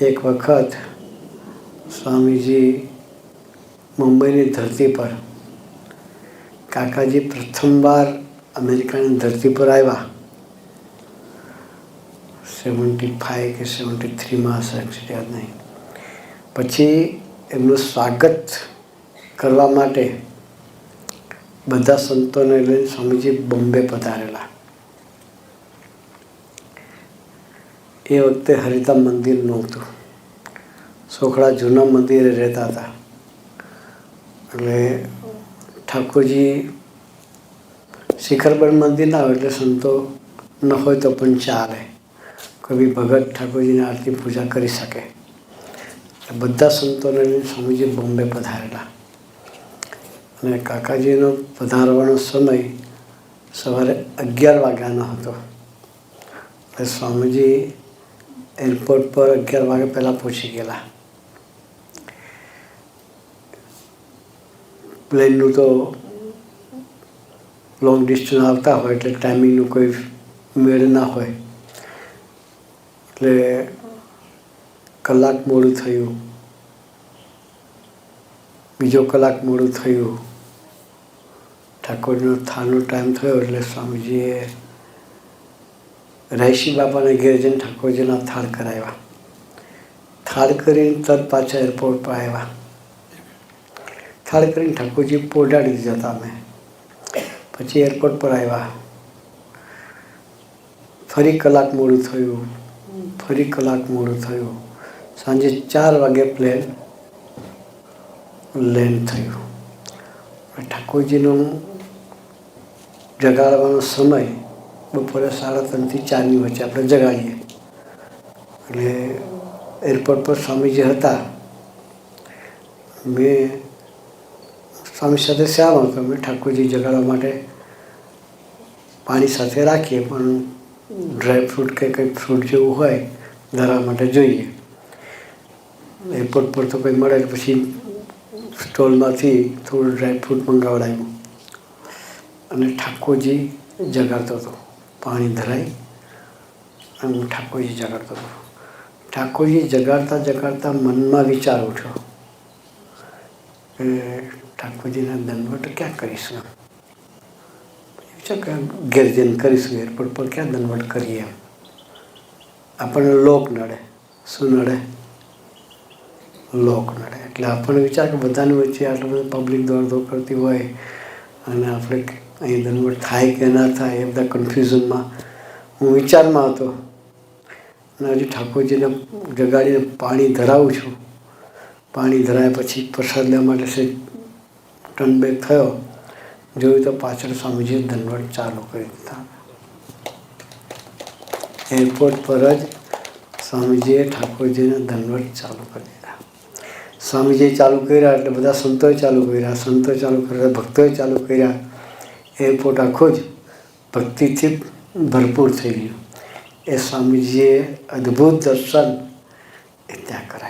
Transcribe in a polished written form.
એક વખત સ્વામીજી મુંબઈની ધરતી પર, કાકાજી પ્રથમવાર અમેરિકાની ધરતી પર આવ્યા 75 કે 73માં હશે, યાદ નહીં. પછી એમનું સ્વાગત કરવા માટે બધા સંતોને લઈને સ્વામીજી બોમ્બે પધારેલા. એ વખતે હરિધામ મંદિર નહોતું, સોખડા જૂના મંદિરે રહેતા હતા. એટલે ઠાકોરજી શિખરબન મંદિર ના હોય એટલે સંતો ન હોય તો પણ ચાલે, કોઈ બી ભગત ઠાકોરજીની આરતી પૂજા કરી શકે. બધા સંતોને લઈને સ્વામીજી બોમ્બે પધારેલા. અને કાકાજીનો પધારવાનો સમય સવારે 11 વાગ્યાનો હતો. એટલે સ્વામીજી એરપોર્ટ પર 11 વાગે પહેલાં પહોંચી ગયેલા. પ્લેનનું તો લોંગ ડિસ્ટન્સ આવતા હોય એટલે ટાઈમિંગનું કોઈ મેળ ના હોય. એટલે કલાક મોડું થયું, બીજો કલાક મોડું થયું. ઠાકોરજીનો થાળનો ટાઈમ થયો એટલે સ્વામીજીએ રહીશી બાપાના ઘેર જઈને ઠાકોરજીના થાળ કરાવ્યા. થાળ કરીને તરત પાછા એરપોર્ટ પર આવ્યા. થાળ કરીને ઠાકોરજી પોઢાડી દીધા હતા અમે. પછી એરપોર્ટ પર આવ્યા. ફરી કલાક મોડું થયું, ફરી કલાક મોડું થયું. સાંજે 4 વાગે પ્લેન લેન્ડ થયું. ઠાકોરજીનો જગાડવાનો સમય બપોરે 3:30 થી 4ની વચ્ચે આપણે જગાડીએ. એટલે એરપોર્ટ પર સ્વામીજી હતા. મેં સ્વામી સાથે શ્યામ હતો. મેં ઠાકોરજી જગાડવા માટે પાણી સાથે રાખીએ, પણ ડ્રાયફ્રૂટ કે કંઈક ફ્રૂટ જેવું હોય ધરવા માટે જોઈએ. એરપોર્ટ પર તો કંઈ મળે પછી સ્ટોલમાંથી થોડું ડ્રાયફ્રૂટ મંગાવડાવ્યું અને ઠાકોરજી જગાડતો હતો. પાણી ધરાઈ અને હું ઠાકોરજી જગાડતો હતો. ઠાકોરજી જગાડતા જગાડતા મનમાં વિચાર ઉઠ્યો કે ઠાકોરજીના દંડવટ ક્યાં કરીશું? વિચાર કે ઘેર જઈને કરીશું, એરપોર્ટ પર ક્યાં દંડવટ કરીએ? આપણને લોક નડે. શું નડે? લોક નડે. એટલે આપણને વિચાર કે બધાની વચ્ચે આટલું બધું પબ્લિક દોડધોડ કરતી હોય અને આપણે અહીં દંડવટ થાય કે ના થાય એ બધા કન્ફ્યુઝનમાં હું વિચારમાં હતો. અને હજી ઠાકોરજીને જગાડીને પાણી ધરાવું છું. પાણી ધરાયા પછી પ્રસાદ લેવા માટે ટર્ન બેક થયો, જોયું તો પાછળ સ્વામીજીએ દંડવટ ચાલુ કરી દીધા. એરપોર્ટ પર જ સ્વામીજીએ ઠાકોરજીને દંડવટ ચાલુ કરી દીધા. સ્વામીજીએ ચાલુ કર્યા એટલે બધા સંતોએ ચાલુ કર્યા, સંતોએ ચાલુ કર્યા, ભક્તોએ ચાલુ કર્યા. એરપોર્ટ આખું જ ભક્તિથી ભરપૂર થઈ ગયું. એ સ્વામીજીએ અદ્ભુત દર્શન એ ત્યાં કરાયા.